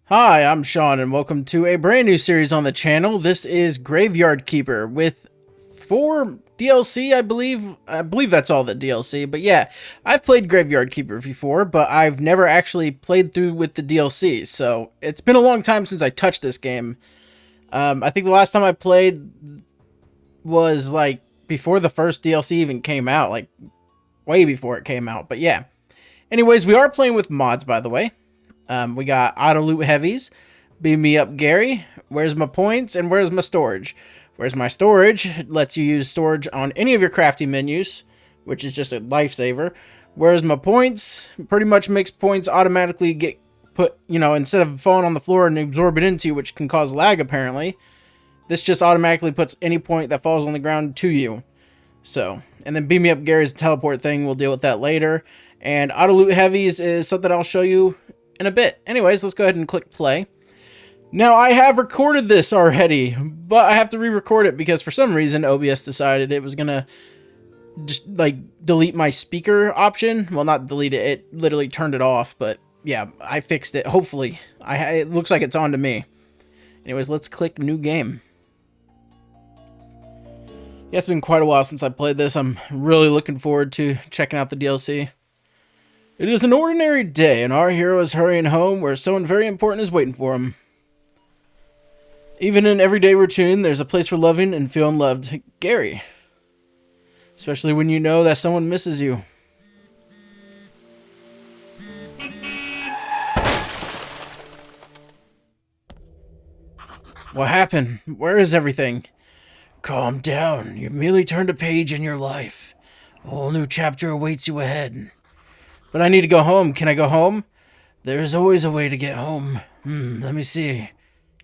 Hi, I'm Sean, and welcome to a brand new series on the channel. This is Graveyard Keeper with 4 DLC, I believe. I believe that's all the DLC, but yeah, I've played Graveyard Keeper before, but I've never actually played through with the DLC, so it's been a long time since I touched this game. I think the last time I played was, like, before the first DLC even came out, like, way before it came out, but yeah. Anyways, we are playing with mods, by the way. We got auto loot heavies, beam me up Gary, where's my points, and where's my storage. Where's my storage? Lets you use storage on any of your crafting menus, which is just a lifesaver. Where's my points? Pretty much makes points automatically get put, instead of falling on the floor and absorb it into you, which can cause lag apparently. This just automatically puts any point that falls on the ground to you. So, and then beam me up Gary's teleport thing, we'll deal with that later. And auto loot heavies is something I'll show you in a bit. Anyways, let's go ahead and click play. Now, I have recorded this already, but I have to re-record it because for some reason OBS decided it was gonna just like delete my speaker option. Well, not delete it, it literally turned it off, but yeah, I fixed it. Hopefully. It looks like it's on to me. Anyways, let's click new game. Yeah, it's been quite a while since I played this. I'm really looking forward to checking out the DLC. It is an ordinary day, and our hero is hurrying home where someone very important is waiting for him. Even in everyday routine, there's a place for loving and feeling loved. Gary. Especially when you know that someone misses you. What happened? Where is everything? Calm down. You've merely turned a page in your life. A whole new chapter awaits you ahead. But I need to go home. Can I go home? There is always a way to get home. Let me see.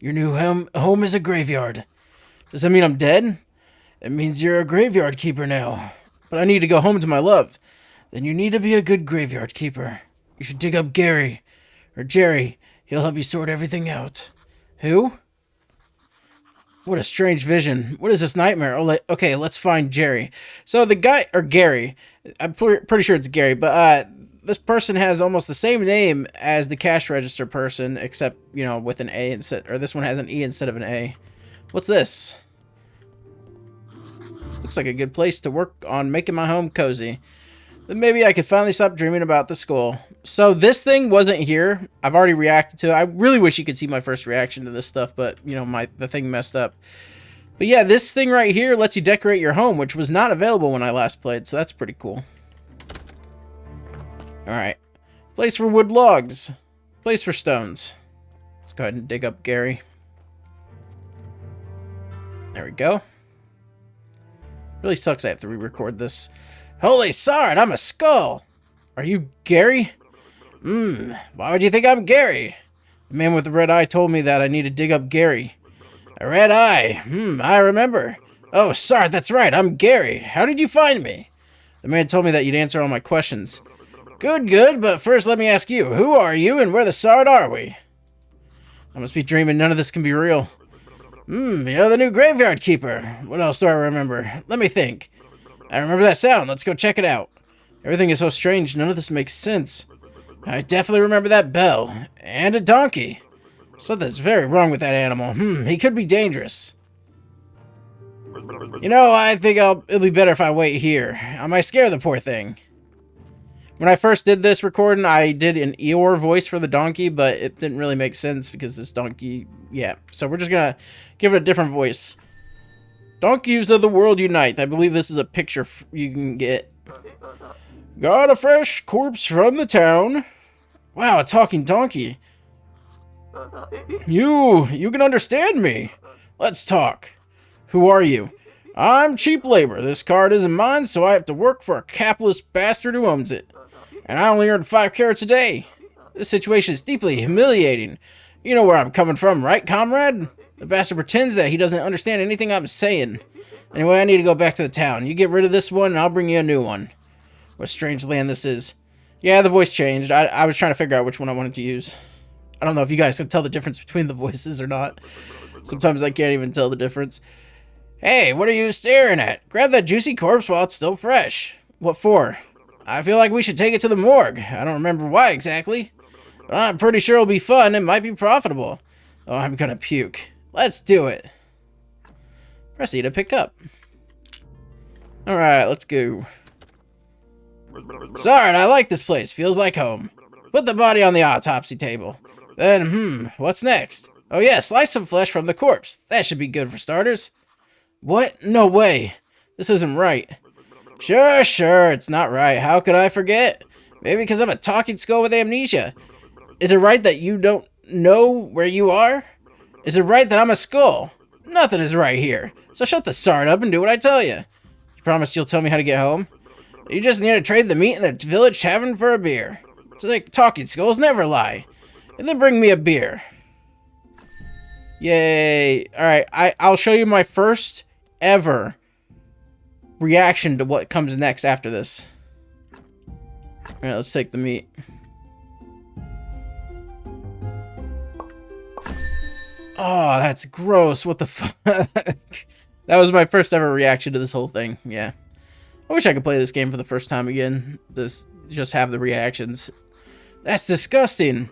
Your new home is a graveyard. Does that mean I'm dead? It means you're a graveyard keeper now. But I need to go home to my love. Then you need to be a good graveyard keeper. You should dig up Gary. Or Jerry. He'll help you sort everything out. Who? What a strange vision. What is this nightmare? Okay, let's find Jerry. So the guy, or Gary, I'm pretty sure it's Gary, but this person has almost the same name as the cash register person, except, with an A instead, or this one has an E instead of an A. What's this? Looks like a good place to work on making my home cozy. Then maybe I could finally stop dreaming about the skull. So this thing wasn't here. I've already reacted to it. I really wish you could see my first reaction to this stuff, but, the thing messed up. But yeah, this thing right here lets you decorate your home, which was not available when I last played, so that's pretty cool. Alright. Place for wood logs. Place for stones. Let's go ahead and dig up Gary. There we go. Really sucks I have to re-record this. Holy sard, I'm a skull! Are you Gary? Why would you think I'm Gary? The man with the red eye told me that I need to dig up Gary. A red eye. I remember. Oh, sard, that's right, I'm Gary. How did you find me? The man told me that you'd answer all my questions. Good, but first let me ask you, who are you and where the sard are we? I must be dreaming, none of this can be real. You're the new graveyard keeper. What else do I remember? Let me think. I remember that sound, let's go check it out. Everything is so strange, none of this makes sense. I definitely remember that bell. And a donkey. Something's very wrong with that animal. He could be dangerous. I think it'll be better if I wait here. I might scare the poor thing. When I first did this recording, I did an Eeyore voice for the donkey, but it didn't really make sense because this donkey, yeah. So we're just gonna give it a different voice. Donkeys of the world unite. I believe this is a picture you can get. Got a fresh corpse from the town. Wow, a talking donkey. You can understand me. Let's talk. Who are you? I'm cheap labor. This card isn't mine, so I have to work for a capitalist bastard who owns it. And I only earn 5 carats a day. This situation is deeply humiliating. You know where I'm coming from, right, comrade? The bastard pretends that he doesn't understand anything I'm saying. Anyway, I need to go back to the town. You get rid of this one, and I'll bring you a new one. What strange land this is. Yeah, the voice changed. I was trying to figure out which one I wanted to use. I don't know if you guys can tell the difference between the voices or not. Sometimes I can't even tell the difference. Hey, what are you staring at? Grab that juicy corpse while it's still fresh. What for? I feel like we should take it to the morgue. I don't remember why exactly. But I'm pretty sure it'll be fun and might be profitable. Oh, I'm gonna puke. Let's do it. Press E to pick up. Alright, let's go. Sorry, I like this place. Feels like home. Put the body on the autopsy table. Then, what's next? Oh yeah, slice some flesh from the corpse. That should be good for starters. What? No way. This isn't right. Sure, it's not right. How could I forget? Maybe because I'm a talking skull with amnesia. Is it right that you don't know where you are? Is it right that I'm a skull? Nothing is right here. So shut the sard up and do what I tell you. You promise you'll tell me how to get home? You just need to trade the meat in the village tavern for a beer. So like talking skulls never lie. And then bring me a beer. Yay. Alright, I'll show you my first ever reaction to what comes next after this. Alright, let's take the meat. Oh, that's gross. What the fuck? That was my first ever reaction to this whole thing. Yeah. I wish I could play this game for the first time again. Just have the reactions. That's disgusting.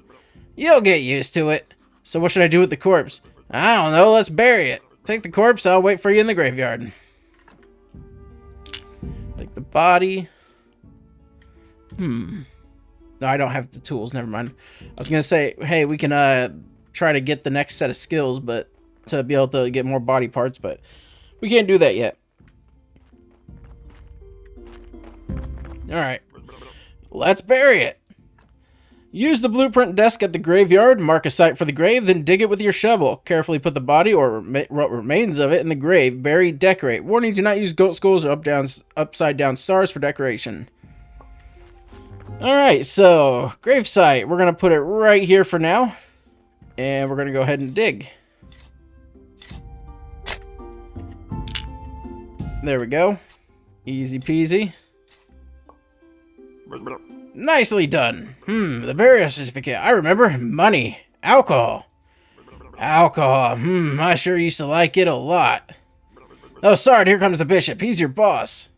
You'll get used to it. So what should I do with the corpse? I don't know. Let's bury it. Take the corpse. I'll wait for you in the graveyard. Take the body. No, I don't have the tools. Never mind. I was going to say, hey, we can try to get the next set of skills, but to be able to get more body parts, but we can't do that yet. Alright. Let's bury it. Use the blueprint desk at the graveyard, mark a site for the grave, then dig it with your shovel. Carefully put the body, or what remains of it, in the grave. Bury, decorate. Warning, do not use goat skulls or upside down stars for decoration. Alright, so, grave site. We're going to put it right here for now. And we're going to go ahead and dig. There we go. Easy peasy. Nicely done. The burial certificate. I remember. Money. Alcohol. Alcohol. I sure used to like it a lot. Oh, sorry, here comes the bishop. He's your boss.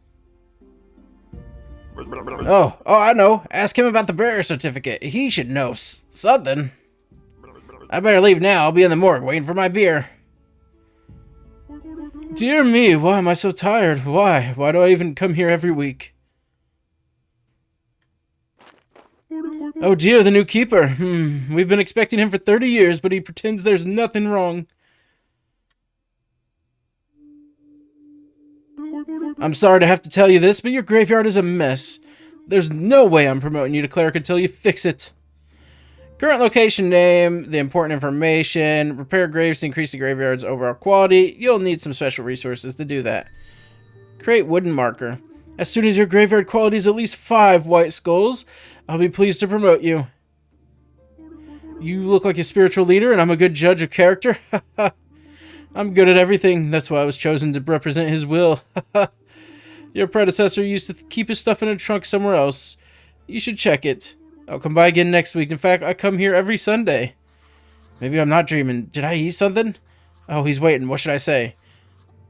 Oh, I know. Ask him about the burial certificate. He should know something. I better leave now. I'll be in the morgue waiting for my beer. Dear me, why am I so tired? Why? Why do I even come here every week? Oh dear, the new keeper. We've been expecting him for 30 years, but he pretends there's nothing wrong. I'm sorry to have to tell you this, but your graveyard is a mess. There's no way I'm promoting you to cleric until you fix it. Current location name, the important information, repair graves to increase the graveyard's overall quality. You'll need some special resources to do that. Create wooden marker. As soon as your graveyard quality is at least 5 white skulls, I'll be pleased to promote you. You look like a spiritual leader, and I'm a good judge of character. I'm good at everything. That's why I was chosen to represent his will. Your predecessor used to keep his stuff in a trunk somewhere else. You should check it. I'll come by again next week. In fact, I come here every Sunday. Maybe I'm not dreaming. Did I eat something? Oh, he's waiting. What should I say?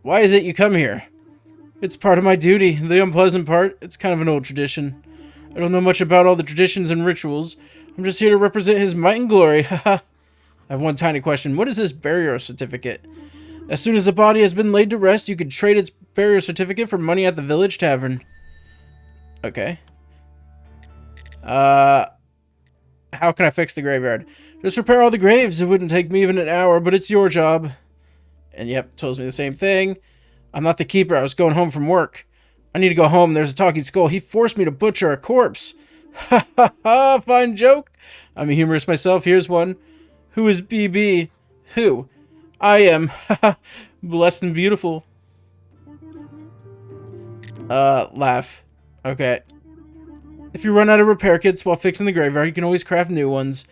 Why is it you come here? It's part of my duty. The unpleasant part, it's kind of an old tradition. I don't know much about all the traditions and rituals. I'm just here to represent his might and glory. Haha. I have one tiny question. What is this burial certificate? As soon as the body has been laid to rest, you can trade its burial certificate for money at the village tavern. Okay. How can I fix the graveyard? Just repair all the graves. It wouldn't take me even an hour, but it's your job. And yep, tells me the same thing. I'm not the keeper. I was going home from work. I need to go home. There's a talking skull. He forced me to butcher a corpse. Ha ha ha, fine joke. I'm a humorist myself. Here's one. Who is BB? Who? I am. Haha. Blessed and beautiful. Laugh. Okay. If you run out of repair kits while fixing the graveyard, you can always craft new ones.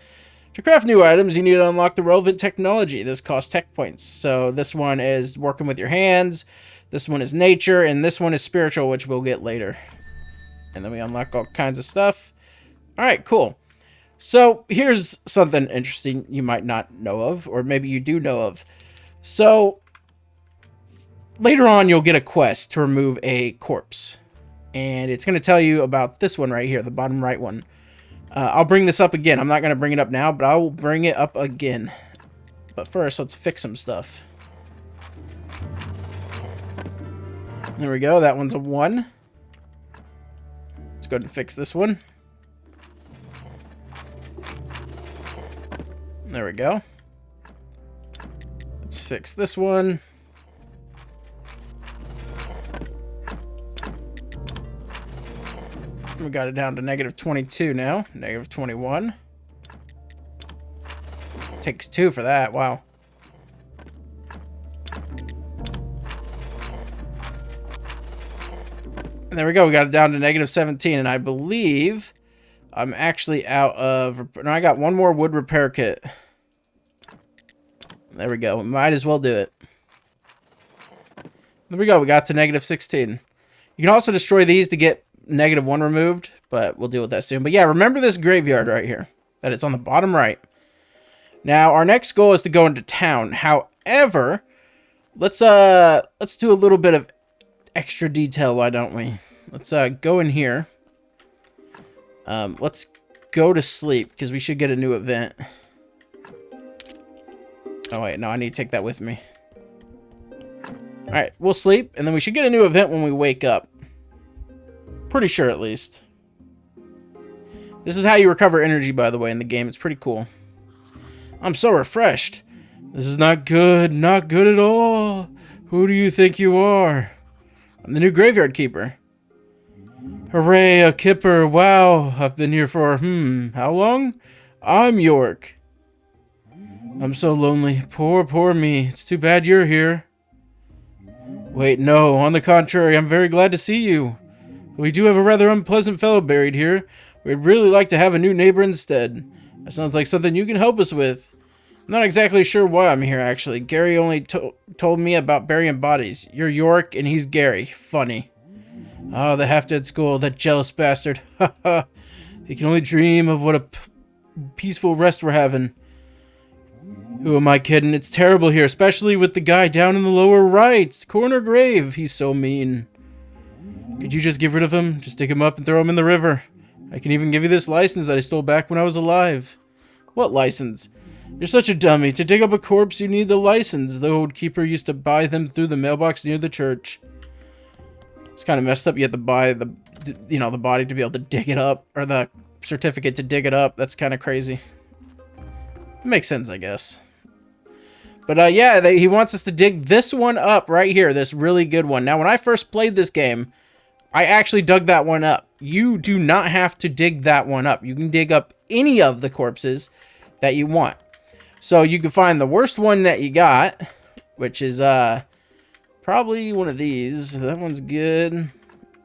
To craft new items, you need to unlock the relevant technology. This costs tech points. So this one is working with your hands. This one is nature. And this one is spiritual, which we'll get later. And then we unlock all kinds of stuff. Alright, cool. So here's something interesting you might not know of. Or maybe you do know of. So later on, you'll get a quest to remove a corpse. And it's going to tell you about this one right here, the bottom right one. I'll bring this up again. I'm not going to bring it up now, but I will bring it up again. But first, let's fix some stuff. There we go. That one's a 1. Let's go ahead and fix this one. There we go. Let's fix this one. We got it down to -22 now. -21. Takes 2 for that. Wow. And there we go. We got it down to -17. And I believe I'm actually out of... No, I got one more wood repair kit. There we go. Might as well do it. There we go. We got to -16. You can also destroy these to get -1 removed, but we'll deal with that soon. But yeah, remember this graveyard right here, that it's on the bottom right. Now our next goal is to go into town. However, let's do a little bit of extra detail, why don't we? Let's go in here. Let's go to sleep because we should get a new event. Oh wait, no, I need to take that with me. All right, we'll sleep and then we should get a new event when we wake up. Pretty sure, at least. This is how you recover energy, by the way, in the game. It's pretty cool. I'm so refreshed. This is not good. Not good at all. Who do you think you are? I'm the new graveyard keeper. Hooray, a kipper. Wow, I've been here for, how long? I'm York. I'm so lonely. Poor, poor me. It's too bad you're here. Wait, no. On the contrary, I'm very glad to see you. We do have a rather unpleasant fellow buried here. We'd really like to have a new neighbor instead. That sounds like something you can help us with. I'm not exactly sure why I'm here, actually. Gary only told me about burying bodies. You're York, and he's Gary. Funny. Oh, the half-dead skull, that jealous bastard. Ha ha. He can only dream of what a peaceful rest we're having. Who am I kidding? It's terrible here, especially with the guy down in the lower right. Corner grave. He's so mean. Could you just get rid of him? Just dig him up and throw him in the river. I can even give you this license that I stole back when I was alive. What license? You're such a dummy. To dig up a corpse, you need the license. The old keeper used to buy them through the mailbox near the church. It's kind of messed up. You have to buy the body to be able to dig it up, or the certificate to dig it up. That's kind of crazy. It makes sense, I guess. But yeah, he wants us to dig this one up right here, this really good one. Now, when I first played this game, I actually dug that one up. You do not have to dig that one up. You can dig up any of the corpses that you want. So you can find the worst one that you got, which is probably one of these. That one's good.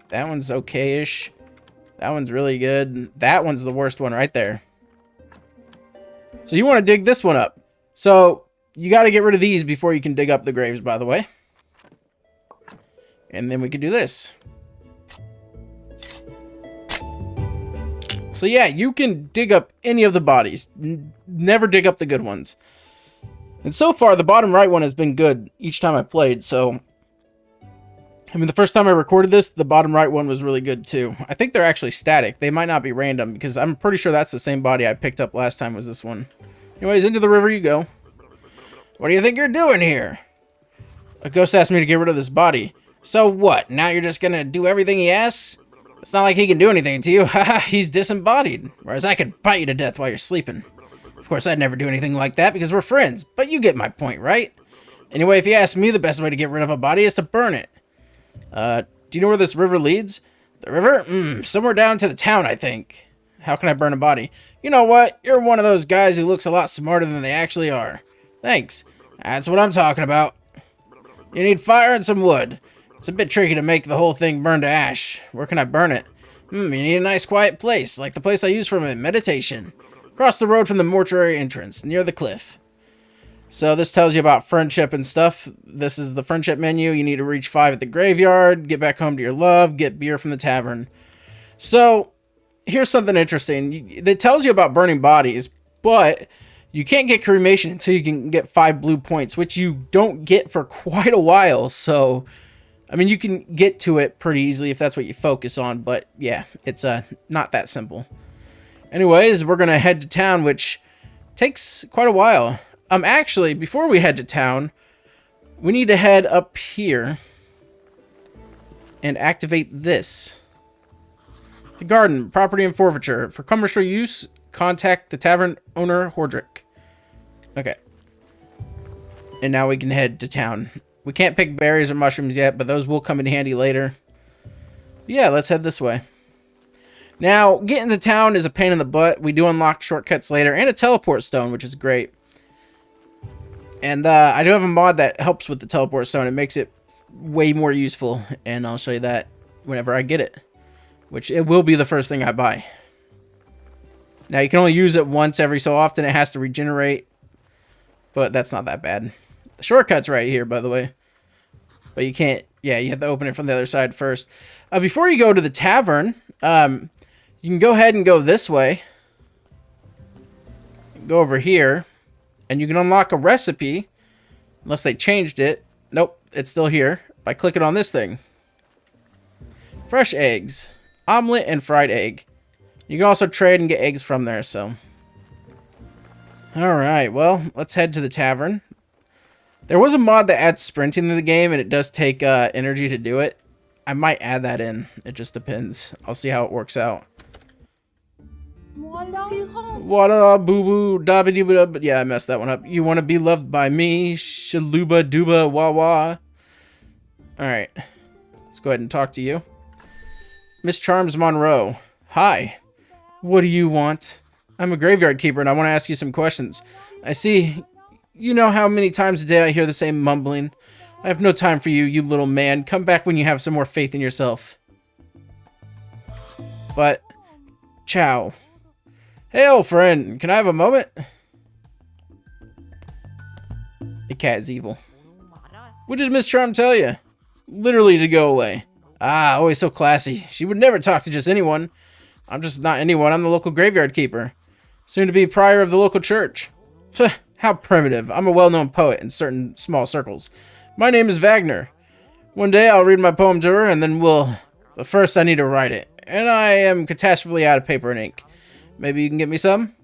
That one's okay-ish. That one's really good. That one's the worst one right there. So you want to dig this one up. So you got to get rid of these before you can dig up the graves, by the way. And then we can do this. So yeah, you can dig up any of the bodies. Never dig up the good ones. And so far, the bottom right one has been good each time I played, so... I mean, the first time I recorded this, the bottom right one was really good too. I think they're actually static. They might not be random, because I'm pretty sure that's the same body I picked up last time was this one. Anyways, into the river you go. What do you think you're doing here? A ghost asked me to get rid of this body. So what? Now you're just gonna do everything he asks? It's not like he can do anything to you. Haha, he's disembodied. Whereas I could bite you to death while you're sleeping. Of course, I'd never do anything like that because we're friends. But you get my point, right? Anyway, if you ask me, the best way to get rid of a body is to burn it. Do you know where this river leads? The river? Somewhere down to the town, I think. How can I burn a body? You know what? You're one of those guys who looks a lot smarter than they actually are. Thanks. That's what I'm talking about. You need fire and some wood. It's a bit tricky to make the whole thing burn to ash. Where can I burn it? You need a nice quiet place, like the place I use for my meditation. Across the road from the mortuary entrance, near the cliff. So this tells you about friendship and stuff. This is the friendship menu. You need to reach 5 at the graveyard, get back home to your love, get beer from the tavern. So, here's something interesting. It tells you about burning bodies, but you can't get cremation until you can get 5 blue points, which you don't get for quite a while. So, I mean, you can get to it pretty easily if that's what you focus on, but yeah, it's not that simple. Anyways, we're gonna head to town, which takes quite a while. Actually, before we head to town, we need to head up here and activate this. The garden, property and forfeiture. For commercial use, contact the tavern owner, Hordrick. Okay. And now we can head to town. We can't pick berries or mushrooms yet, but those will come in handy later. Yeah, let's head this way. Now, getting to town is a pain in the butt. We do unlock shortcuts later, and a teleport stone, which is great. And I do have a mod that helps with the teleport stone. It makes it way more useful, and I'll show you that whenever I get it. Which, it will be the first thing I buy. Now, you can only use it once every so often. It has to regenerate, but that's not that bad. The shortcut's right here, by the way. But you can't... Yeah, you have to open it from the other side first. Before you go to the tavern, you can go ahead and go this way. Go over here. And you can unlock a recipe. Unless they changed it. Nope, it's still here. By clicking on this thing. Fresh eggs. Omelet and fried egg. You can also trade and get eggs from there, so... Alright, well, let's head to the tavern. There was a mod that adds sprinting to the game, and it does take energy to do it. I might add that in. It just depends. I'll see how it works out. Wada boo boo da ba dee ba da. Yeah, I messed that one up. You want to be loved by me? Shaluba dooba wah wah. Alright. Let's go ahead and talk to you. Miss Charms Monroe. Hi. What do you want? I'm a graveyard keeper, and I want to ask you some questions. I see... You know how many times a day I hear the same mumbling? I have no time for you, you little man. Come back when you have some more faith in yourself. But... Ciao. Hey, old friend. Can I have a moment? The cat is evil. What did Miss Charm tell you? Literally to go away. Ah, always so classy. She would never talk to just anyone. I'm just not anyone. I'm the local graveyard keeper. Soon to be prior of the local church. How primitive. I'm a well-known poet in certain small circles. My name is Wagner. One day I'll read my poem to her, and then we'll... But first I need to write it. And I am catastrophically out of paper and ink. Maybe you can get me some?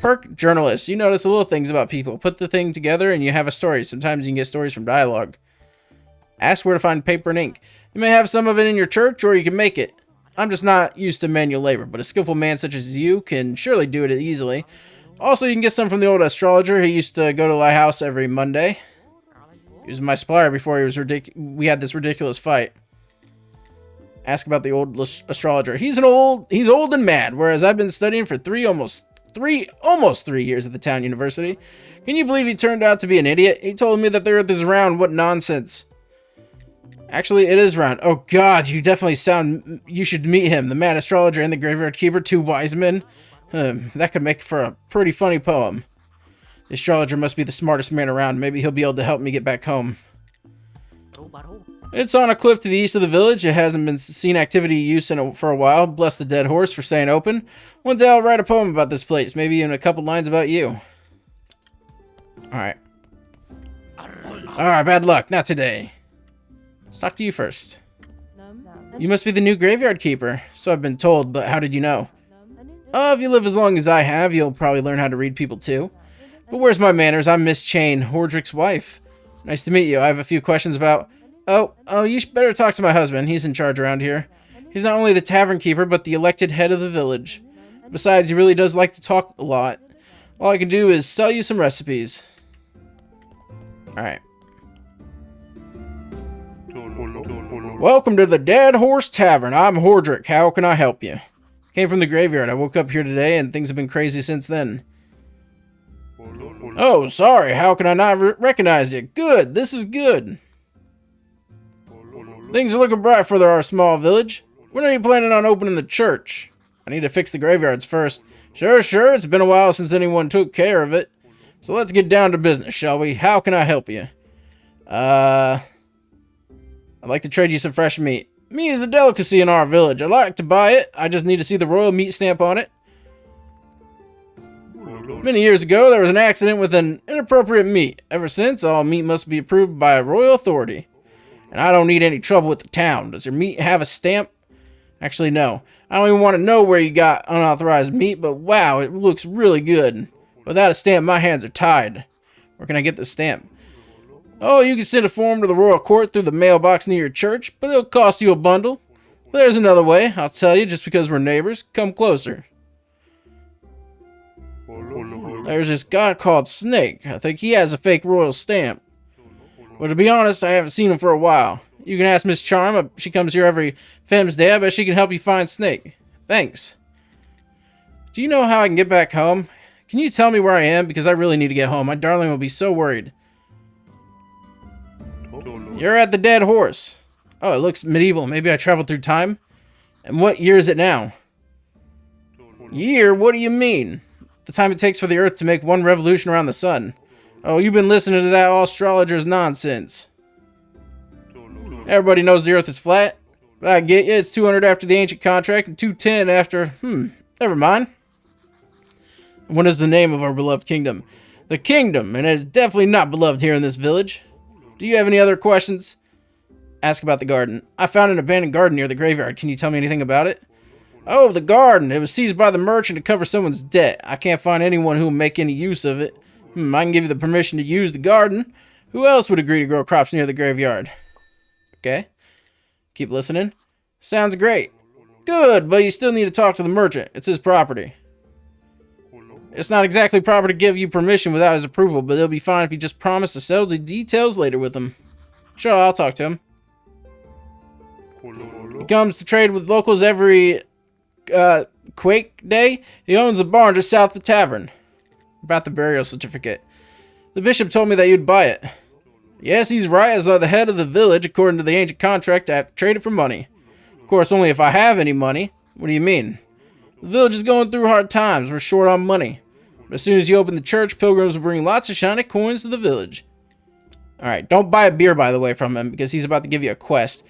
Perk journalist. You notice the little things about people. Put the thing together and you have a story. Sometimes you can get stories from dialogue. Ask where to find paper and ink. You may have some of it in your church, or you can make it. I'm just not used to manual labor, but a skillful man such as you can surely do it easily. Also, you can get some from the old astrologer. He used to go to my house every Monday. He was my supplier before he was we had this ridiculous fight. Ask about the old astrologer. He's old and mad, whereas I've been studying for almost 3 years at the town university. Can you believe he turned out to be an idiot? He told me that the earth is round. What nonsense. Actually, it is round. Oh god, you definitely sound... You should meet him, the mad astrologer and the graveyard keeper, 2 wise men. That could make for a pretty funny poem. The astrologer must be the smartest man around. Maybe he'll be able to help me get back home. It's on a cliff to the east of the village. It hasn't been seen activity use for a while. Bless the dead horse for staying open. One day I'll write a poem about this place. Maybe even a couple lines about you. Alright. Alright, bad luck. Not today. Let's talk to you first. You must be the new graveyard keeper. So I've been told, but how did you know? If you live as long as I have, you'll probably learn how to read people too. But where's my manners? I'm Miss Chain, Hordrick's wife. Nice to meet you. I have a few questions about... Oh, you better talk to my husband. He's in charge around here. He's not only the tavern keeper, but the elected head of the village. Besides, he really does like to talk a lot. All I can do is sell you some recipes. Alright. Welcome to the Dead Horse Tavern. I'm Hordrick. How can I help you? Came from the graveyard. I woke up here today and things have been crazy since then. Oh, sorry. How can I not recognize you? Good. This is good. Things are looking bright for our small village. When are you planning on opening the church? I need to fix the graveyards first. Sure. It's been a while since anyone took care of it. So let's get down to business, shall we? How can I help you? I'd like to trade you some fresh meat. Meat is a delicacy in our village. I'd like to buy it. I just need to see the royal meat stamp on it. Many years ago, there was an accident with an inappropriate meat. Ever since, all meat must be approved by a royal authority. And I don't need any trouble with the town. Does your meat have a stamp? Actually, no. I don't even want to know where you got unauthorized meat, but wow, it looks really good. Without a stamp, my hands are tied. Where can I get the stamp? Oh, you can send a form to the royal court through the mailbox near your church, but it'll cost you a bundle. There's another way, I'll tell you, just because we're neighbors. Come closer. There's this guy called Snake. I think he has a fake royal stamp. Well, to be honest, I haven't seen him for a while. You can ask Miss Charm. She comes here every Fem's Day. I bet she can help you find Snake. Thanks. Do you know how I can get back home? Can you tell me where I am? Because I really need to get home. My darling will be so worried. You're at the Dead Horse. Oh, it looks medieval. Maybe I traveled through time? And what year is it now? Year? What do you mean? The time it takes for the Earth to make one revolution around the sun. Oh, you've been listening to that astrologer's nonsense. Everybody knows the Earth is flat. But I get you, it's 200 after the ancient contract and 210 after... never mind. What is the name of our beloved kingdom? The kingdom, and it is definitely not beloved here in this village. Do you have any other questions? Ask about the garden. I found an abandoned garden near the graveyard. Can you tell me anything about it? Oh, the garden. It was seized by the merchant to cover someone's debt. I can't find anyone who will make any use of it. I can give you the permission to use the garden. Who else would agree to grow crops near the graveyard? Okay. Keep listening. Sounds great. Good, but you still need to talk to the merchant. It's his property. It's not exactly proper to give you permission without his approval, but it'll be fine if you just promise to settle the details later with him. Sure, I'll talk to him. He comes to trade with locals every Quake Day. He owns a barn just south of the tavern. About the burial certificate. The bishop told me that you'd buy it. Yes, he's right. As the head of the village, according to the ancient contract, I have to trade it for money. Of course, only if I have any money. What do you mean? The village is going through hard times. We're short on money. But as soon as you open the church, pilgrims will bring lots of shiny coins to the village. Alright, don't buy a beer, by the way, from him, because he's about to give you a quest.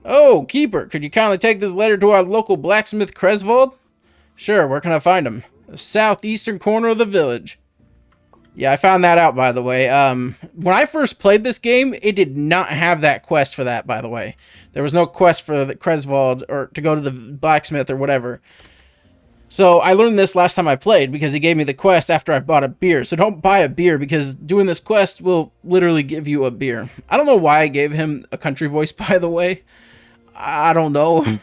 Oh, Keeper, could you kindly take this letter to our local blacksmith, Kresvold? Sure, where can I find him? The southeastern corner of the village. Yeah, I found that out, by the way. When I first played this game, it did not have that quest for that, by the way. There was no quest for the Kresvold, or to go to the blacksmith, or whatever. So, I learned this last time I played, because he gave me the quest after I bought a beer. So don't buy a beer, because doing this quest will literally give you a beer. I don't know why I gave him a country voice, by the way. I don't know.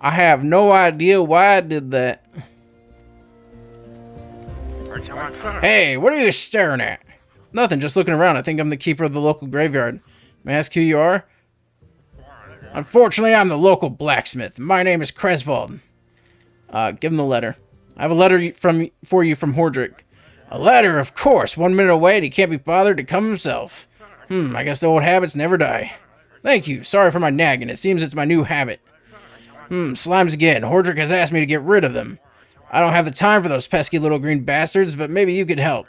I have no idea why I did that. Hey, what are you staring at? Nothing, just looking around. I think I'm the keeper of the local graveyard. May I ask who you are? Unfortunately, I'm the local blacksmith. My name is Kresvold. Give him the letter. I have a letter for you from Hordrick. A letter, of course. 1 minute away and he can't be bothered to come himself. I guess the old habits never die. Thank you. Sorry for my nagging. It seems it's my new habit. Slimes again. Hordrick has asked me to get rid of them. I don't have the time for those pesky little green bastards, but maybe you could help.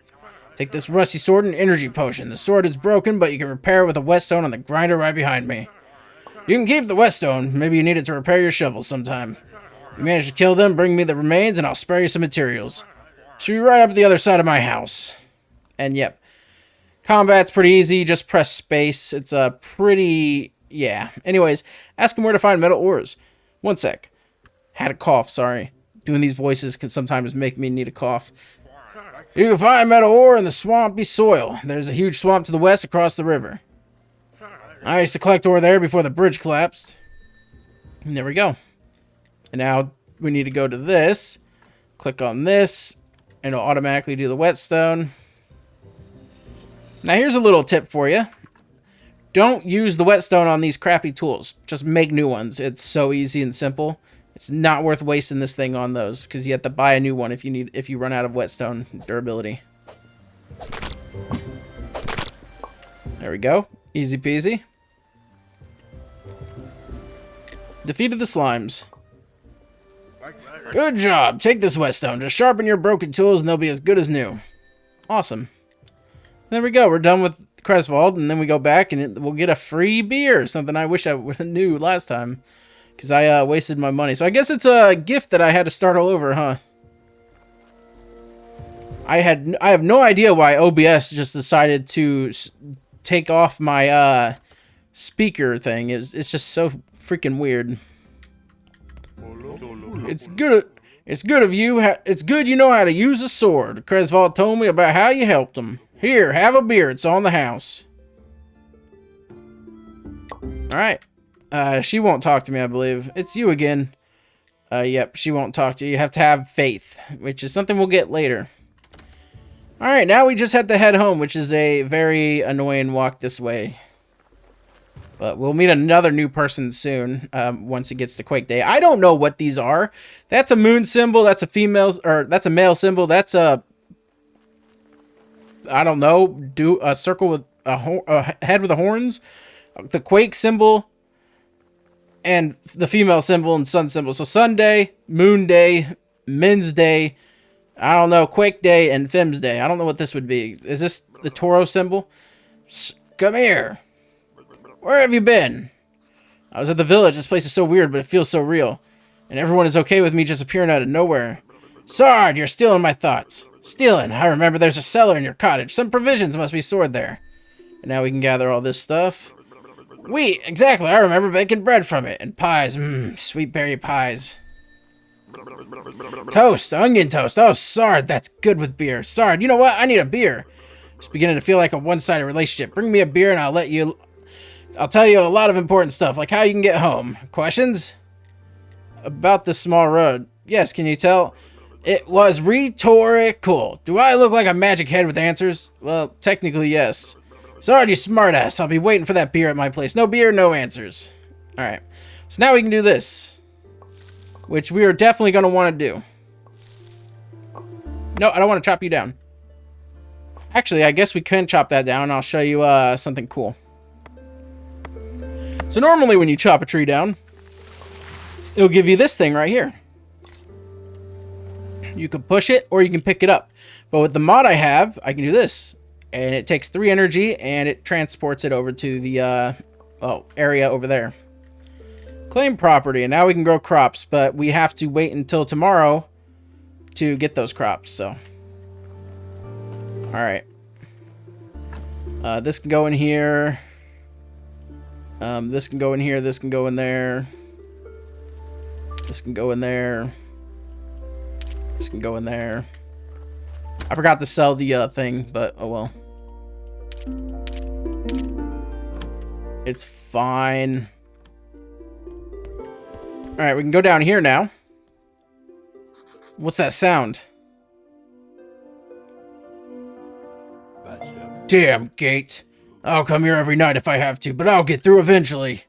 Take this rusty sword and energy potion. The sword is broken, but you can repair it with a whetstone on the grinder right behind me. You can keep the whetstone. Maybe you need it to repair your shovel sometime. If you manage to kill them, bring me the remains, and I'll spare you some materials. Should be right up the other side of my house. And yep. Combat's pretty easy. Just press space. It's pretty... yeah. Anyways, ask him where to find metal ores. One sec. Had a cough, sorry. Doing these voices can sometimes make me need a cough. You can find metal ore in the swampy soil. There's a huge swamp to the west across the river. I used to collect ore there before the bridge collapsed. And there we go. And now we need to go to this. Click on this. And it'll automatically do the whetstone. Now here's a little tip for you. Don't use the whetstone on these crappy tools. Just make new ones. It's so easy and simple. It's not worth wasting this thing on those, because you have to buy a new one if you run out of whetstone durability. There we go. Easy peasy. Defeated the slimes. Good job. Take this whetstone. Just sharpen your broken tools and they'll be as good as new. Awesome. There we go. We're done with Kresvold, and then we go back and we'll get a free beer. Something I wish I would have knew last time. Because I wasted my money. So I guess it's a gift that I had to start all over, huh? I have no idea why OBS just decided to take off my speaker thing. It's just so freaking weird. It's good. It's good of you. It's good you know how to use a sword. Cresval told me about how you helped him. Here, have a beer. It's on the house. All right. She won't talk to me, I believe. It's you again. Yep, she won't talk to you. You have to have faith, which is something we'll get later. All right, now we just have to head home, which is a very annoying walk this way. But we'll meet another new person soon, once it gets to Quake Day. I don't know what these are. That's a moon symbol. That's a that's a male symbol. That's a, I don't know, a circle with a head with the horns. The Quake symbol. And the female symbol and sun symbol. So Sunday, Moon Day, Men's Day, I don't know, Quake Day, and Fem's Day. I don't know what this would be. Is this the Toro symbol? Come here. Where have you been? I was at the village. This place is so weird, but it feels so real. And everyone is okay with me just appearing out of nowhere. Sard, you're stealing my thoughts. Stealing. I remember there's a cellar in your cottage. Some provisions must be stored there. And now we can gather all this stuff. Wheat, exactly. I remember baking bread from it. And pies. Sweet berry pies. Toast. Onion toast. Oh, Sard, that's good with beer. Sard, you know what? I need a beer. It's beginning to feel like a one-sided relationship. Bring me a beer and I'll tell you a lot of important stuff, like how you can get home. Questions? About this small road. Yes, can you tell? It was rhetorical. Do I look like a magic head with answers? Well, technically, yes. Sorry, you smartass. I'll be waiting for that beer at my place. No beer, no answers. Alright. So now we can do this. Which we are definitely going to want to do. No, I don't want to chop you down. Actually, I guess we can chop that down. I'll show you something cool. So normally when you chop a tree down, it'll give you this thing right here. You can push it or you can pick it up. But with the mod I have, I can do this. And it takes 3 energy, and it transports it over to the area over there. Claim property, and now we can grow crops, but we have to wait until tomorrow to get those crops, so. Alright. This can go in here. This can go in here, this can go in there. This can go in there. This can go in there. I forgot to sell the thing, but oh well. It's fine. Alright, we can go down here now. What's that sound? Damn gate. I'll come here every night if I have to, but I'll get through eventually.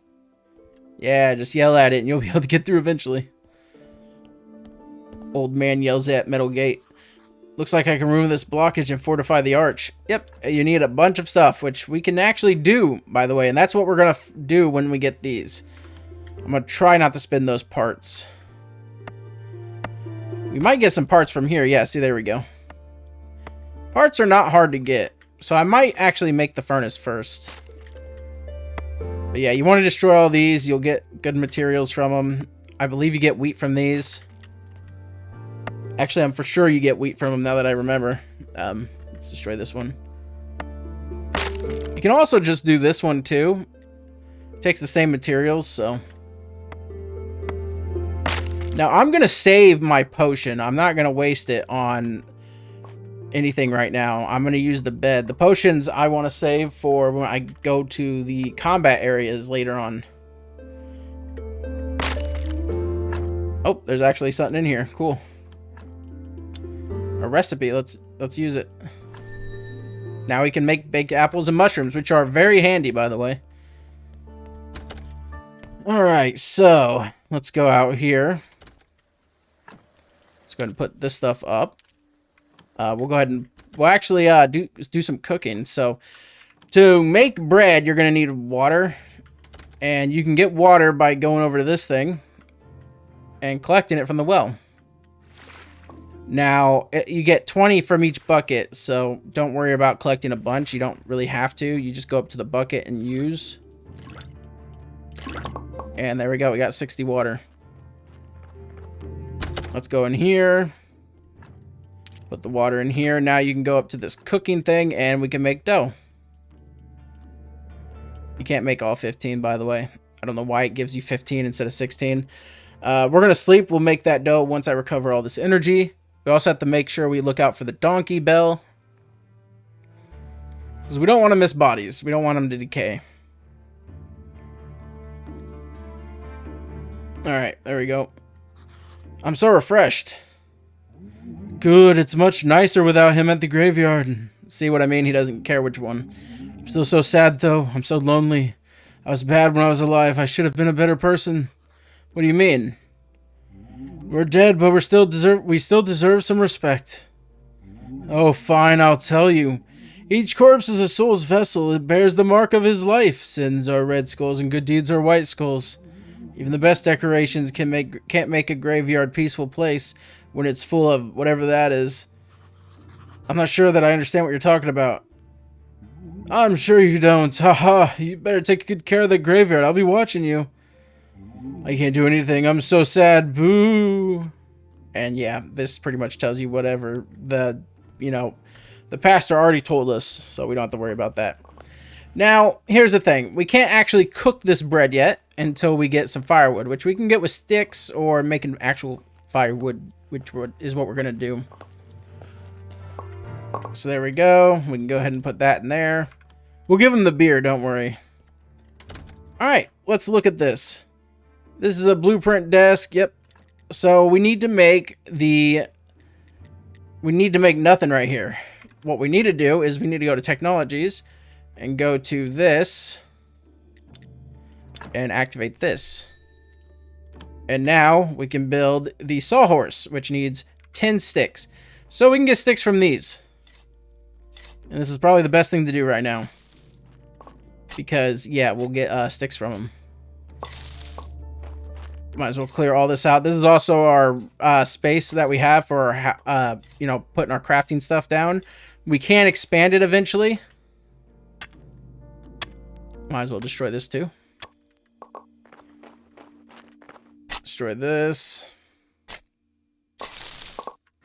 Yeah, just yell at it and you'll be able to get through eventually. Old man yells at metal gate. Looks like I can remove this blockage and fortify the arch. Yep, you need a bunch of stuff, which we can actually do, by the way. And that's what we're going to do when we get these. I'm going to try not to spin those parts. We might get some parts from here. Yeah, see, there we go. Parts are not hard to get. So I might actually make the furnace first. But yeah, you want to destroy all these. You'll get good materials from them. I believe you get wheat from these. Actually, I'm for sure you get wheat from them now that I remember. Let's destroy this one. You can also just do this one too. It takes the same materials, so. Now, I'm going to save my potion. I'm not going to waste it on anything right now. I'm going to use the bed. The potions I want to save for when I go to the combat areas later on. Oh, there's actually something in here. Cool. A recipe. Let's use it. Now we can make baked apples and mushrooms, which are very handy, by the way. Alright, so let's go out here. Let's go ahead and put this stuff up. We'll go ahead and we'll actually do some cooking. So to make bread, you're going to need water. And you can get water by going over to this thing and collecting it from the well. Now, you get 20 from each bucket, so don't worry about collecting a bunch. You don't really have to. You just go up to the bucket and use. And there we go. We got 60 water. Let's go in here. Put the water in here. Now you can go up to this cooking thing, and we can make dough. You can't make all 15, by the way. I don't know why it gives you 15 instead of 16. We're going to sleep. We'll make that dough once I recover all this energy. We also have to make sure we look out for the donkey bell. Because we don't want to miss bodies. We don't want them to decay. Alright, there we go. I'm so refreshed. Good, it's much nicer without him at the graveyard. See what I mean? He doesn't care which one. I'm still so sad, though. I'm so lonely. I was bad when I was alive. I should have been a better person. What do you mean? We're dead, but we still deserve some respect. Oh, fine, I'll tell you. Each corpse is a soul's vessel. It bears the mark of his life. Sins are red skulls and good deeds are white skulls. Even the best decorations can't make a graveyard peaceful place when it's full of whatever that is. I'm not sure that I understand what you're talking about. I'm sure you don't. Haha, you better take good care of the graveyard. I'll be watching you. I can't do anything. I'm so sad. Boo. And yeah, this pretty much tells you whatever the pastor already told us, so we don't have to worry about that. Now, here's the thing. We can't actually cook this bread yet until we get some firewood, which we can get with sticks or making actual firewood, which is what we're going to do. So there we go. We can go ahead and put that in there. We'll give him the beer, don't worry. Alright, let's look at this. This is a blueprint desk, yep. So we need to make nothing right here. What we need to do is we need to go to technologies and go to this and activate this. And now we can build the sawhorse, which needs 10 sticks. So we can get sticks from these. And this is probably the best thing to do right now. Because, yeah, we'll get sticks from them. Might as well clear all this out. This is also our space that we have for, putting our crafting stuff down. We can expand it eventually. Might as well destroy this too. Destroy this.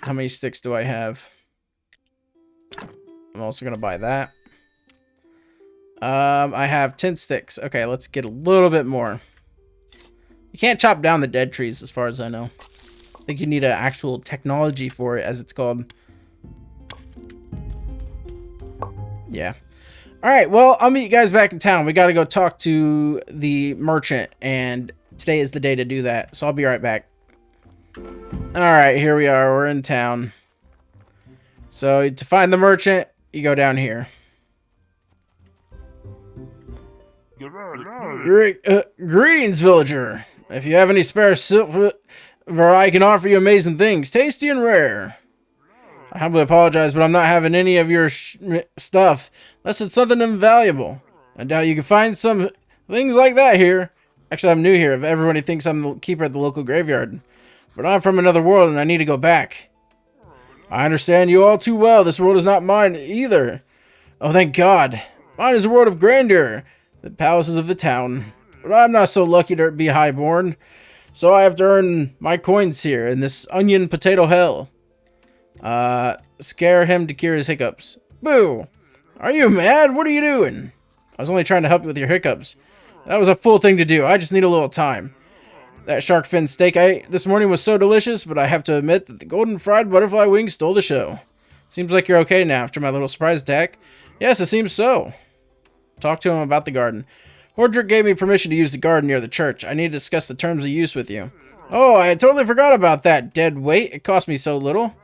How many sticks do I have? I'm also going to buy that. I have 10 sticks. Okay, let's get a little bit more. You can't chop down the dead trees as far as I know. I think you need an actual technology for it, as it's called. Yeah. Alright, well, I'll meet you guys back in town. We gotta go talk to the merchant, and today is the day to do that. So I'll be right back. Alright, here we are. We're in town. So to find the merchant, you go down here. Greetings, villager. If you have any spare silver, I can offer you amazing things, tasty and rare. I humbly apologize, but I'm not having any of your stuff, unless it's something invaluable. I doubt you can find some things like that here. Actually, I'm new here. Everybody thinks I'm the keeper at the local graveyard. But I'm from another world, and I need to go back. I understand you all too well. This world is not mine either. Oh, thank God. Mine is a world of grandeur. The palaces of the town. But I'm not so lucky to be highborn. So I have to earn my coins here in this onion potato hell. Scare him to cure his hiccups. Boo! Are you mad? What are you doing? I was only trying to help you with your hiccups. That was a fool thing to do. I just need a little time. That shark fin steak I ate this morning was so delicious, but I have to admit that the golden fried butterfly wings stole the show. Seems like you're okay now after my little surprise attack. Yes, it seems so. Talk to him about the garden. Hordrick gave me permission to use the garden near the church. I need to discuss the terms of use with you. Oh, I totally forgot about that, dead weight. It cost me so little.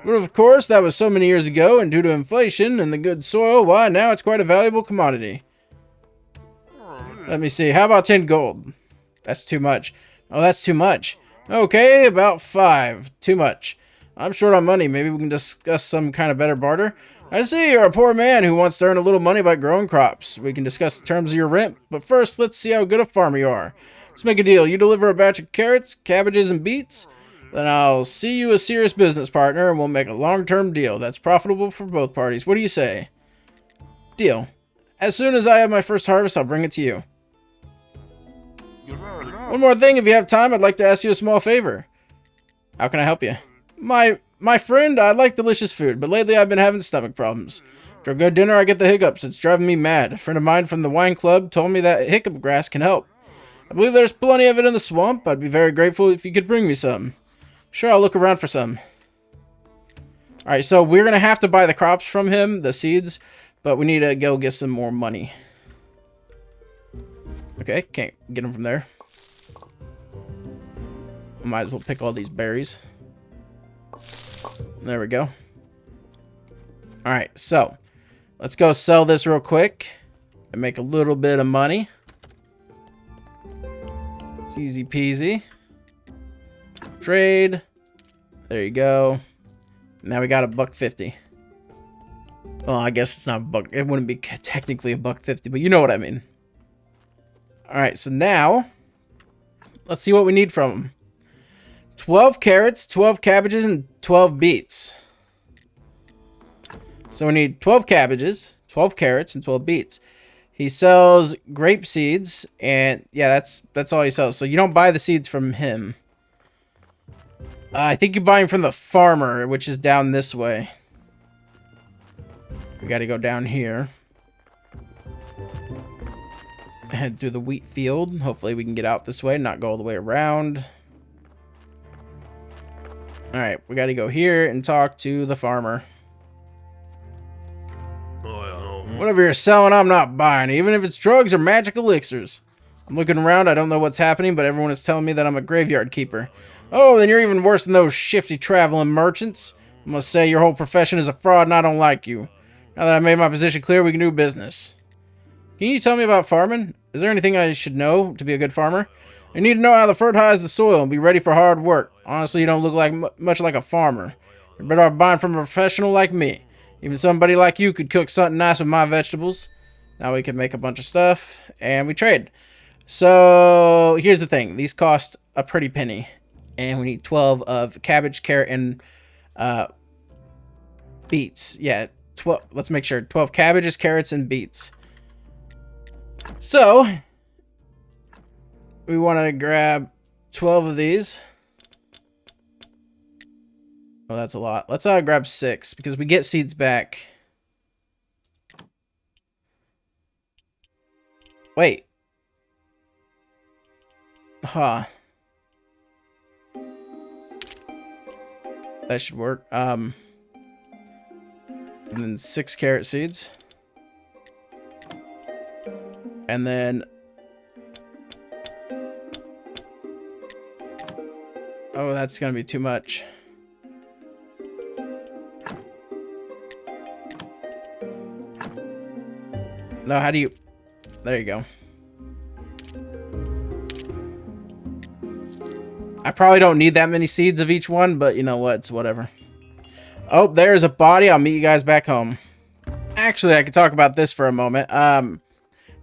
But of course, that was so many years ago, and due to inflation and the good soil, why, now it's quite a valuable commodity. Let me see. How about 10 gold? That's too much. Oh, that's too much. Okay, about 5. Too much. I'm short on money. Maybe we can discuss some kind of better barter. I see you're a poor man who wants to earn a little money by growing crops. We can discuss the terms of your rent, but first, let's see how good a farmer you are. Let's make a deal. You deliver a batch of carrots, cabbages, and beets, then I'll see you a serious business partner, and we'll make a long-term deal that's profitable for both parties. What do you say? Deal. As soon as I have my first harvest, I'll bring it to you. One more thing, if you have time, I'd like to ask you a small favor. How can I help you? My friend, I like delicious food, but lately I've been having stomach problems. After a good dinner, I get the hiccups. It's driving me mad. A friend of mine from the wine club told me that hiccup grass can help. I believe there's plenty of it in the swamp. I'd be very grateful if you could bring me some. Sure, I'll look around for some. Alright, so we're going to have to buy the crops from him, the seeds, but we need to go get some more money. Okay, can't get them from there. Might as well pick all these berries. There we go. Alright, so let's go sell this real quick and make a little bit of money. It's easy peasy. Trade. There you go. Now we got $1.50. Well, I guess it's not a buck. It wouldn't be technically $1.50, but you know what I mean. Alright, so now let's see what we need from him. 12 carrots, 12 cabbages, and 12 beets. So we need 12 cabbages, 12 carrots, and 12 beets. He sells grape seeds, and yeah, that's all he sells. So you don't buy the seeds from him. I think you buy them from the farmer, which is down this way. We got to go down here. Head through the wheat field. Hopefully we can get out this way, not go all the way around. Alright, we got to go here and talk to the farmer. Whatever you're selling, I'm not buying, even if it's drugs or magic elixirs. I'm looking around, I don't know what's happening, but everyone is telling me that I'm a graveyard keeper. Oh, then you're even worse than those shifty traveling merchants. I must say your whole profession is a fraud and I don't like you. Now that I made my position clear, we can do business. Can you tell me about farming? Is there anything I should know to be a good farmer? I need to know how to fertilize the soil and be ready for hard work. Honestly, you don't look like much like a farmer. You're better off buying from a professional like me. Even somebody like you could cook something nice with my vegetables. Now we can make a bunch of stuff, and we trade. So, here's the thing. These cost a pretty penny. And we need 12 of cabbage, carrot, and beets. Yeah, 12. Let's make sure. 12 cabbages, carrots, and beets. So, we want to grab 12 of these. Oh, that's a lot. Let's grab 6 because we get seeds back. Wait. Huh. That should work. And then 6 carrot seeds. And then... oh, that's gonna be too much. No, how do you... there you go. I probably don't need that many seeds of each one, but you know what? It's whatever. Oh, there's a body. I'll meet you guys back home. Actually, I could talk about this for a moment.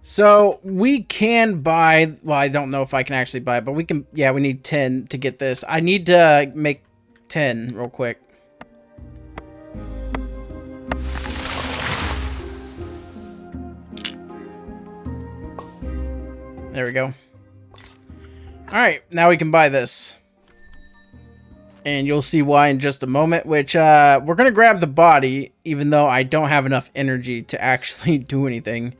So we can buy... well, I don't know if I can actually buy it, but we can... yeah, we need 10 to get this. I need to make 10 real quick. There we go. Alright, now we can buy this. And you'll see why in just a moment, which, we're going to grab the body, even though I don't have enough energy to actually do anything.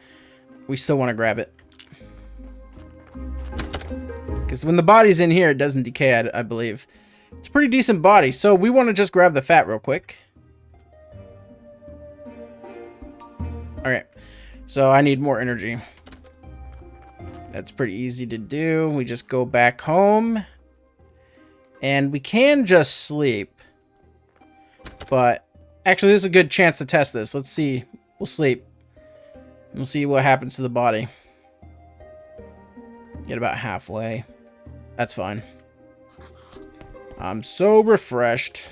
We still want to grab it. Because when the body's in here, it doesn't decay, I believe. It's a pretty decent body, so we want to just grab the fat real quick. Alright, so I need more energy. That's pretty easy to do. We just go back home. And we can just sleep. But actually, this is a good chance to test this. Let's see. We'll sleep. We'll see what happens to the body. Get about halfway. That's fine. I'm so refreshed.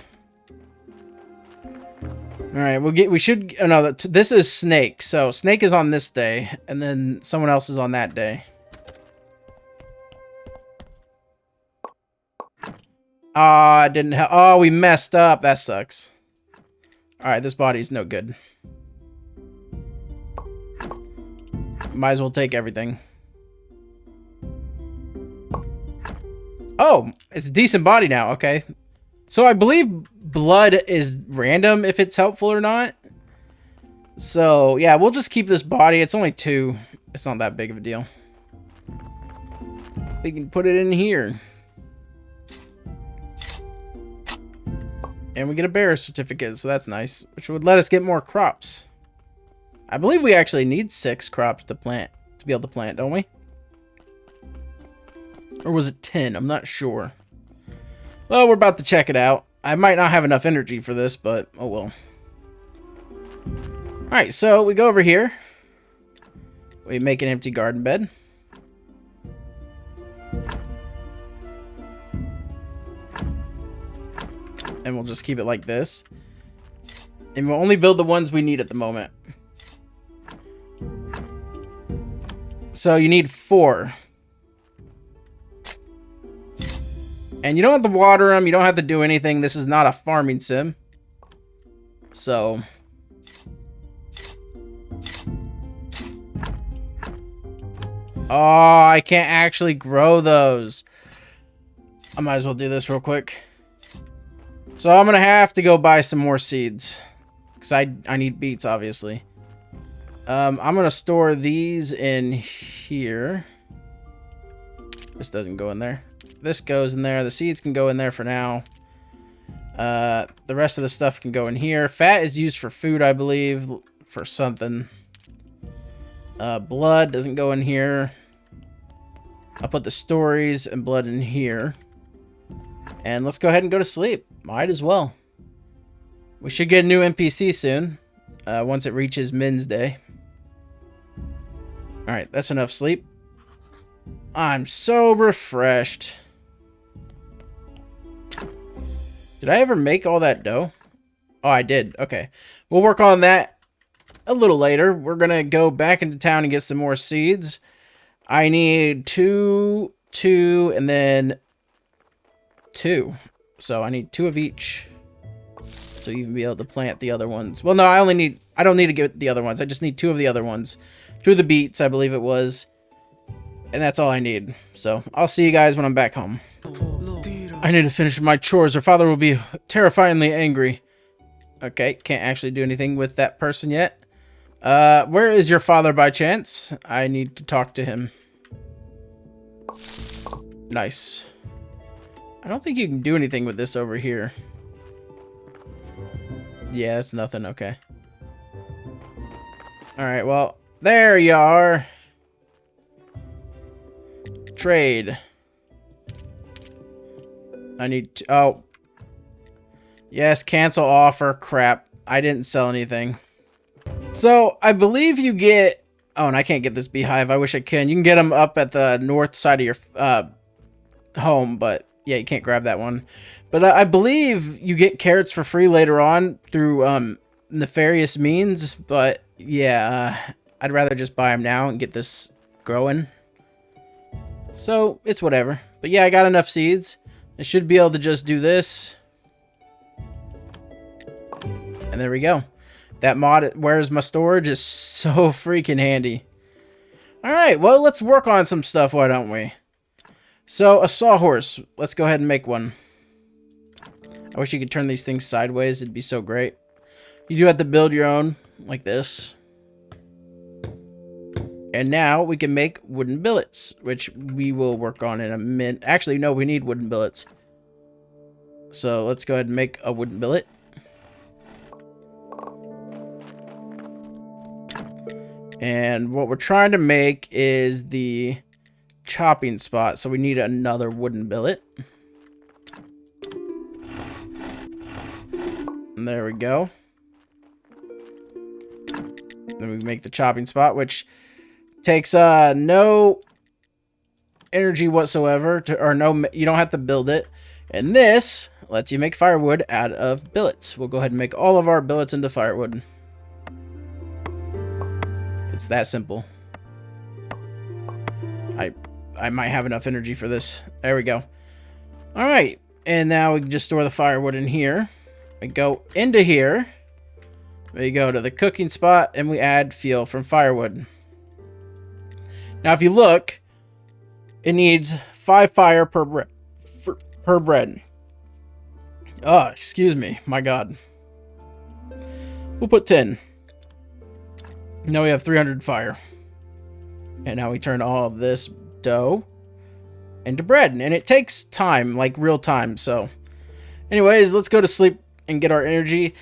Alright, we should... oh, no, this is Snake. So, Snake is on this day. And then someone else is on that day. I didn't have... oh, we messed up. That sucks. Alright, this body's no good. Might as well take everything. Oh, it's a decent body now. Okay. So I believe blood is random if it's helpful or not. So, yeah, we'll just keep this body. It's only 2. It's not that big of a deal. we can put it in here. And we get a bearer certificate, so that's nice, which would let us get more crops. I believe we actually need 6 crops to plant, to be able to plant, don't we? Or was it 10? I'm not sure. Well, we're about to check it out. I might not have enough energy for this, but oh well. Alright, so we go over here. We make an empty garden bed. And we'll just keep it like this. And we'll only build the ones we need at the moment. So you need 4. And you don't have to water them. You don't have to do anything. This is not a farming sim. So... oh, I can't actually grow those. I might as well do this real quick. So I'm going to have to go buy some more seeds. Because I need beets, obviously. I'm going to store these in here. This doesn't go in there. This goes in there. The seeds can go in there for now. The rest of the stuff can go in here. Fat is used for food, I believe. For something. Blood doesn't go in here. I'll put the stories and blood in here. And let's go ahead and go to sleep. Might as well. We should get a new NPC soon. Once it reaches Min's Day. Alright, that's enough sleep. I'm so refreshed. Did I ever make all that dough? Oh, I did. Okay. We'll work on that a little later. We're going to go back into town and get some more seeds. I need 2, and then 2. So I need 2 of each. So you can be able to plant the other ones. Well, no, I don't need to get the other ones. I just need 2 of the other ones. 2 of the beets, I believe it was. And that's all I need. So I'll see you guys when I'm back home. I need to finish my chores or father will be terrifyingly angry. Okay, can't actually do anything with that person yet. Where is your father by chance? I need to talk to him. Nice. I don't think you can do anything with this over here. Yeah, that's nothing. Okay. Alright, well, there you are. Trade. I need to... oh. Yes, cancel offer. Crap. I didn't sell anything. So, I believe you get... oh, and I can't get this beehive. I wish I could. You can get them up at the north side of your home, but yeah, you can't grab that one. But I believe you get carrots for free later on through nefarious means. But yeah, I'd rather just buy them now and get this growing. So, it's whatever. But yeah, I got enough seeds. I should be able to just do this. And there we go. That mod, where's my storage, is so freaking handy. Alright, well, let's work on some stuff, why don't we? So, a sawhorse. Let's go ahead and make one. I wish you could turn these things sideways. It'd be so great. You do have to build your own, like this. And now we can make wooden billets, which we will work on in a minute. Actually, no, we need wooden billets. So let's go ahead and make a wooden billet. And what we're trying to make is the chopping spot. So we need another wooden billet. And there we go. Then we make the chopping spot, which takes no energy whatsoever, you don't have to build it. And this lets you make firewood out of billets. We'll go ahead and make all of our billets into firewood. It's that simple. I might have enough energy for this. There we go. All right, and now we can just store the firewood in here. We go into here. We go to the cooking spot and we add fuel from firewood. Now, if you look, it needs 5 fire per bread. Oh, excuse me. My God. We'll put 10. Now we have 300 fire. And now we turn all of this dough into bread. And it takes time, like real time. So anyways, let's go to sleep and get our energy.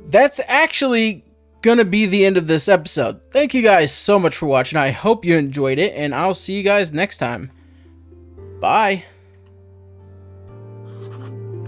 That's actually gonna be the end of this episode. Thank you guys so much for watching. I hope you enjoyed it, and I'll see you guys next time. Bye.